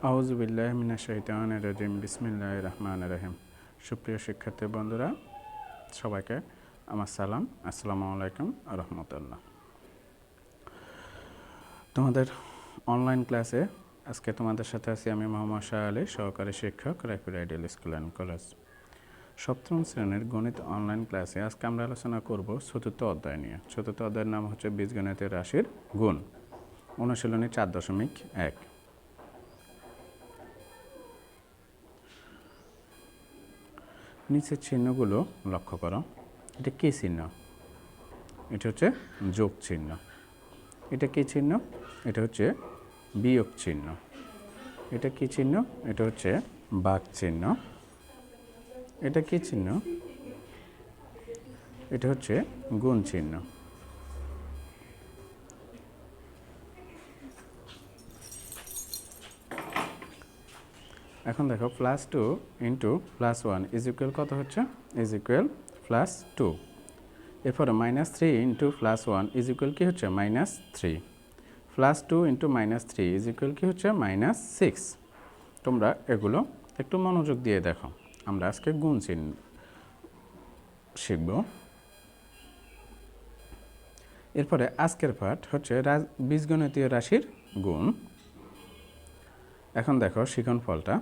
আউযু বিল্লাহি মিনাশ শাইতানির রাজিম বিসমিল্লাহির রহমানির রহিম। সুপ্রিয় শিক্ষার্থী বন্ধুরা, সবাইকে আমার সালাম। আসসালামু আলাইকুম ওয়া রাহমাতুল্লাহ। তোমাদের অনলাইন ক্লাসে আজকে তোমাদের সাথে আছি আমি মোহাম্মদ শাহ আলী, সহকারী শিক্ষক, Raipur ideal school and college. সপ্তম শ্রেণীর গণিত অনলাইন ক্লাসে আজকে আমরা আলোচনা করব চতুর্থ অধ্যায় নিয়ে। চতুর্থ অধ্যায়ের নাম হচ্ছে বীজগণিতের রাশির গুণ, অনুশীলনী 4.1। নিচের চিহ্নগুলো লক্ষ্য করো। এটা কী চিহ্ন? এটা হচ্ছে যোগ চিহ্ন। এটা কী চিহ্ন? এটা হচ্ছে বিয়োগ চিহ্ন। এটা কী চিহ্ন? এটা হচ্ছে ভাগ চিহ্ন। এটা কী চিহ্ন? এটা হচ্ছে গুণ চিহ্ন। এখন দেখো, +2 × +1 ইজ ইকুয়াল কত হচ্ছে? Is equal +2। এরপরে -3 × +1 ইজ ইকুয়াল কী হচ্ছে? -3। +2 × -3 ইজ ইকুয়াল কী হচ্ছে? -6। তোমরা এগুলো একটু মনোযোগ দিয়ে দেখো। আমরা আজকে গুণ চিহ্ন শিখব। এরপরে আজকের পাঠ হচ্ছে বীজগণিতীয় রাশির গুণ। এখন দেখো শিখন ফলটা।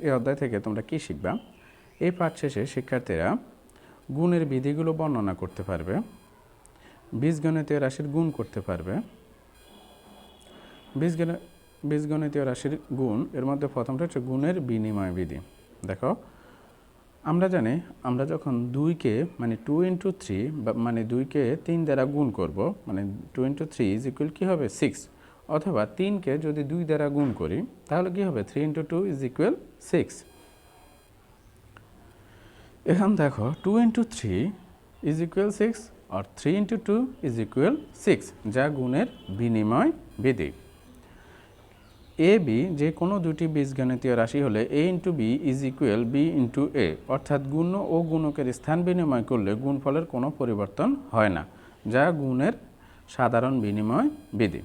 এই অধ্যায় থেকে তোমরা কি শিখবা? এই পাঠ শেষে শিক্ষার্থীরা গুণের বিধিগুলো বর্ণনা করতে পারবে, বীজগণিতীয় রাশির গুণ করতে পারবে। বীজগণিতীয় রাশির গুণ, এর মধ্যে প্রথমটা হচ্ছে গুণের বিনিময় বিধি। দেখো, আমরা জানি আমরা যখন 2কে মানে 2 × 3 মানে 2কে 3 দ্বারা গুণ করব, মানে 2 × 3 ইজ ইকুয়াল কী হবে? 6। অথবা 3কে যদি 2 দ্বারা গুণ করি তাহলে কী হবে? 3 × 2 ইজ ইকুয়াল 6। এখন দেখো 2 × 3 ইজ ইকুয়াল 6 আর 3 × 2 ইজ ইকুয়াল 6, যা গুণের বিনিময় বিধি। এ বি যে কোনো দুটি বীজগণিতীয় রাশি হলে a × b is equal b × a, অর্থাৎ গুণ ও গুণকের স্থান বিনিময় করলে গুণফলের কোনো পরিবর্তন হয় না, যা গুণের সাধারণ বিনিময় বিধি।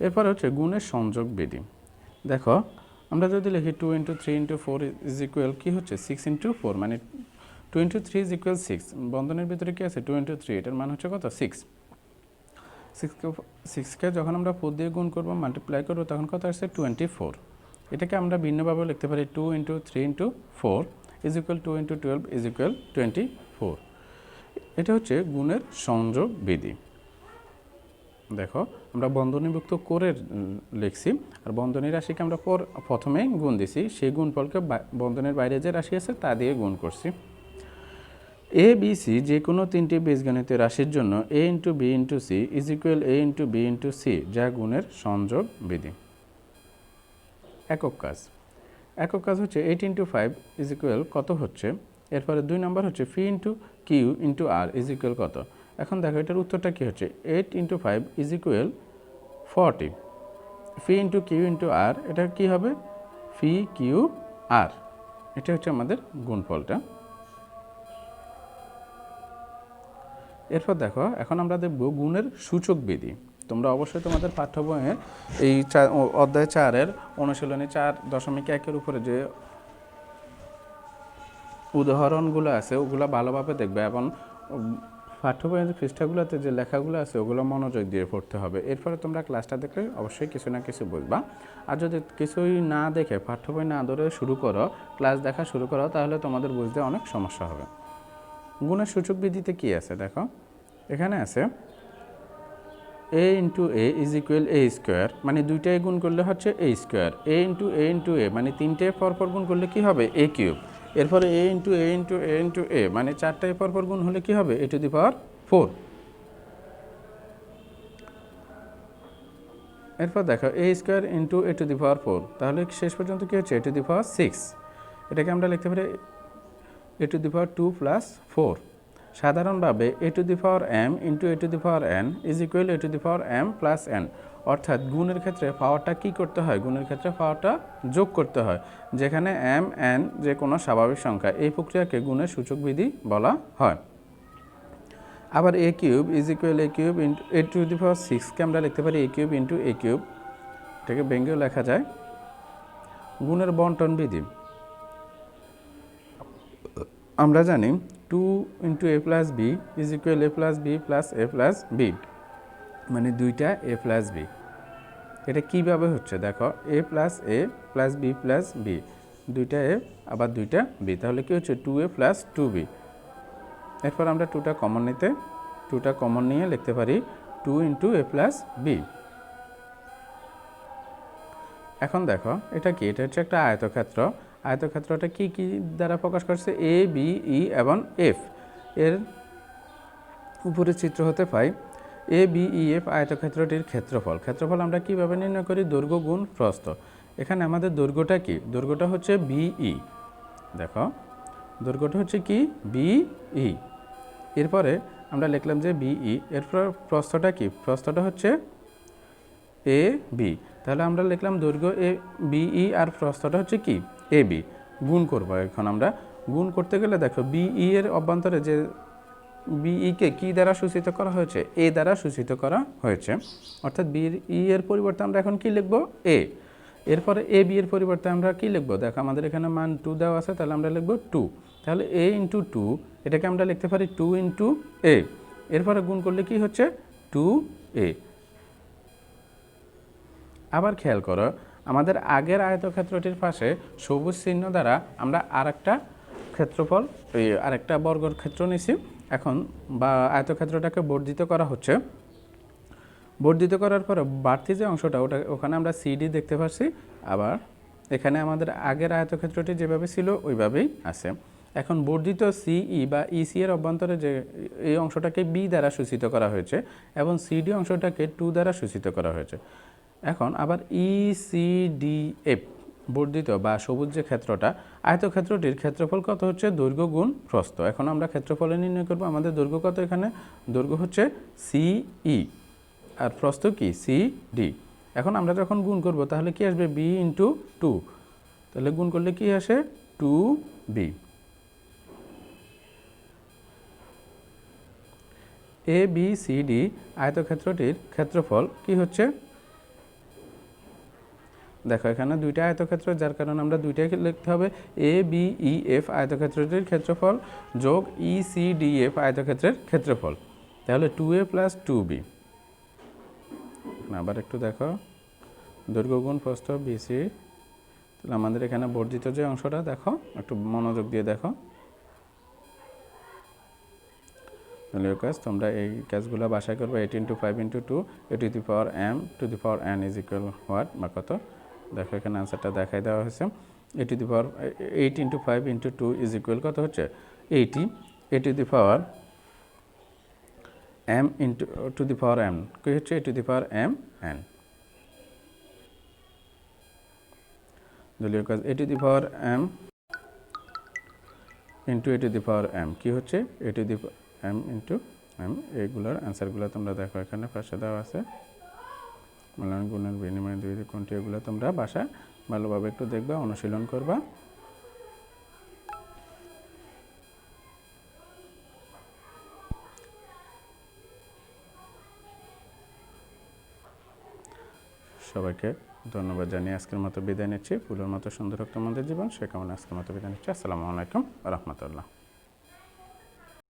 এরপর হচ্ছে গুণের সংযোগ বিধি। দেখো, আমরা যদি লিখি 2 × 3 × 4 ইজ ইকুয়াল কী হচ্ছে? 6 × 4, মানে 2 × 3 ইজ ইকুয়াল 6। বন্ধনের ভিতরে কী আছে? 2 × 3, এটার মান হচ্ছে কত? 6। 6কে যখন আমরা 4 দিয়ে গুণ করবো, মাল্টিপ্লাই করবো, তখন কত আসছে? 24। এটাকে আমরা ভিন্নভাবে লিখতে পারি 2 × 3 × 4 ইজ ইকুয়াল 2 × 12 ইজ ইকুয়াল 24। এটা হচ্ছে গুণের সংযোগ বিধি। দেখো, আমরা বন্ধনীভুক্ত করে লিখছি, আর বন্ধনী রাশিকে আমরা প্রথমেই গুণ দিছি, সেই গুণফলকে বন্ধনের বাইরে যে রাশি আছে তা দিয়ে গুণ করছি। এ বি সি যে কোনো তিনটি বীজগণিতীয় রাশির জন্য a × b × c is equal a × b × c, যা গুণের সংযোগ বিধি। একক কাজ। একক কাজ হচ্ছে 8 × 5 ইজ ইকুয়াল কত হচ্ছে? এরপরে 2 নম্বর হচ্ছে phi × q × r is equal কত? এখন দেখো এটার উত্তরটা কী হচ্ছে? 8 × 5 is equal 40। phi × q × r, এটা কী হবে? phi q r। এটা হচ্ছে আমাদের গুণফলটা। এরপর দেখো, এখন আমরা দেখব গুণের সূচক বিধি। তোমরা অবশ্যই তোমাদের পাঠ্য বইয়ের এই অধ্যায় 4-এর অনুশীলনী 4.1-এর উপরে যে উদাহরণগুলো আছে ওগুলো ভালোভাবে দেখবে, এবং পাঠ্য বইয়ের পৃষ্ঠাগুলোতে যে লেখাগুলো আছে ওগুলো মনোযোগ দিয়ে পড়তে হবে। এরপরে তোমরা ক্লাসটা দেখলে অবশ্যই কিছু না কিছু বুঝবা। আর যদি কিছুই না দেখে, পাঠ্য বই না ধরে শুরু করো, ক্লাস দেখা শুরু করো, তাহলে তোমাদের বুঝতে অনেক সমস্যা হবে। গুণের সূচক বিধিতে কি আছে দেখো, এখানে আছে a × a is equal a square, মানে দুইটাই গুণ করলে হচ্ছে a square. a × a × a মানে তিনটে পরপর গুণ করলে কি হবে? a cube. এরপরে a × a × a × a মানে চারটায় পরপর গুণ হলে কি হবে? a⁴। এরপর দেখো a স্কোয়ার × a⁴, তাহলে শেষ পর্যন্ত কি হচ্ছে? a⁶। এটাকে আমরা লিখতে পারি a⁴ + 4। সাধারণভাবে a⁴m × a⁴n is equal a⁴m + n, অর্থাৎ গুণের ক্ষেত্রে পাওয়ারটা কী করতে হয়? গুণের ক্ষেত্রে পাওয়ারটা যোগ করতে হয়, যেখানে m n যে কোনো স্বাভাবিক সংখ্যা। এই প্রক্রিয়াকে গুণের সূচক বিধি বলা হয়। আবার a³ ইজ ইকুয়াল a³ × a⁶কে আমরা লিখতে পারি a³ × a³, এটাকে ব্যঙ্গেও লেখা যায় গুণের বন্টন বিধি আমরা জানি 2 into a plus b is equal a plus b plus a plus b, মানে দুইটা এ প্লাস বি। এটা কীভাবে হচ্ছে দেখো, a plus b plus b, দুইটা এ আবার দুইটা বি, তাহলে কী হচ্ছে 2a প্লাস 2b। এরপর আমরা 2টা কমন নিয়ে লিখতে পারি 2 ইন্টু এ প্লাস বি। এখন দেখো এটা কি, এটা হচ্ছে একটা আয়তক্ষেত্র। আয়তক্ষেত্রটা কি কি দ্বারা প্রকাশ করছে, এ বি ই এবং এফ। এর উপরে চিত্র হতে পাই এ বি ই এফ আয়তক্ষেত্রটির ক্ষেত্রফল আমরা কিভাবে নির্ণয় করি, দৈর্ঘ্য গুণ প্রস্থ। এখানে আমাদের দৈর্ঘ্যটা কি, দৈর্ঘ্যটা হচ্ছে বিই, দেখো দৈর্ঘ্যটা হচ্ছে কি বিই। এরপরে আমরা লিখলাম যে বিই, এরপর প্রস্থটা কি, প্রস্থটা হচ্ছে এ বি, তাহলে আমরা লিখলাম দৈর্ঘ্য এ বিই আর প্রস্থটা হচ্ছে কি এ বি। গুণ করবো, এখন আমরা গুণ করতে গেলে দেখো বিই এর অভ্যন্তরে যে বিইকে কি দ্বারা সূচিত করা হয়েছে, এ দ্বারা সূচিত করা হয়েছে, অর্থাৎ বিই এর পরিবর্তে আমরা এখন কি লিখব এ। এরপরে এ বি এর পরিবর্তে আমরা কি লিখব, দেখো আমাদের এখানে মান 2 দেওয়া আছে, তাহলে আমরা লিখব 2, তাহলে এ ইন্টু 2, এটাকে আমরা লিখতে পারি 2 ইন্টু এ। এরপরে গুণ করলে কি হচ্ছে 2a। আবার খেয়াল করো, আমাদের আগের আয়তক্ষেত্রটির পাশে সবুজ চিহ্ন দ্বারা আমরা আরেকটা ক্ষেত্রফল, আরেকটা বর্গর ক্ষেত্র নিছি। এখন বা আয়তক্ষেত্রটাকে বর্ধিত করা হচ্ছে, বর্ধিত করার পরে বাড়তি যে অংশটা ওখানে আমরা সিডি দেখতে পাচ্ছি। আবার এখানে আমাদের আগের আয়তক্ষেত্রটি যেভাবে ছিল ওইভাবেই আছে। এখন বর্ধিত সিই বা ইসি এর অভ্যন্তরে যে এই অংশটাকে বি দ্বারা সূচিত করা হয়েছে এবং সিডি অংশটাকে 2 দ্বারা সূচিত করা হয়েছে। এখন আবার ইসিডিএফ বর্ধিত বা সবুজ যে ক্ষেত্রটা, আয়তক্ষেত্রটির ক্ষেত্রফল কত হচ্ছে, দৈর্ঘ্য গুণ প্রস্থ। এখন আমরা ক্ষেত্রফলে নির্ণয় করব, আমাদের দৈর্ঘ্য কত, এখানে দৈর্ঘ্য হচ্ছে সিই আর প্রস্থ কি সিডি। এখন আমরা যখন গুণ করব তাহলে কি আসবে, বি ইন্টু 2, তাহলে গুণ করলে কি আসে 2b। A B C D আয়তক্ষেত্রটির ক্ষেত্রফল কি হচ্ছে, দেখো এখানে দুইটা আয়তক্ষেত্র, যার কারণে আমরা দুইটাই লিখতে হবে, এ বি ই এফ আয়তক্ষেত্রটির ক্ষেত্রফল যোগ ই সি ডি এফ আয়তক্ষেত্রের ক্ষেত্রফল, তাহলে 2a প্লাস 2b। আবার একটু দেখো, দৈর্ঘ্য গুণ প্রস্থ বিসি, তাহলে আমাদের এখানে বর্ধিত যে অংশটা দেখো, একটু মনোযোগ দিয়ে দেখো। কাজ তোমরা এই কাজগুলো বাসায় করবে। 8 × 5 × 2 a to the power m to the power n is equal what, বা কত, দেখো এখানে আনসারটা দেখাই দেওয়া হয়েছে। a to the power 8 × 5 × 2 is equal কত হচ্ছে 80, a to the power m to the power m কি হচ্ছে a to the power m n। দলীয় কাজ a to the power m into a to the power m কি হচ্ছে a to the m into m। এইগুলোর অ্যান্সারগুলো তোমরা দেখো এখানে পাশে দেওয়া আছে। মূল্যায়ন গুণের বিনিময়ে দুই কোনটি, এগুলো তোমরা বাসায় ভালোভাবে একটু দেখবা, অনুশীলন করবা। সবাইকে ধন্যবাদ জানিয়ে আজকের মতো বিদায় নিচ্ছি। ফুলের মতো সুন্দর হোক তোমাদের জীবন, সে কামনা আজকের মতো বিদায় নিচ্ছি। আসসালামু আলাইকুম ওয়া রাহমাতুল্লাহ।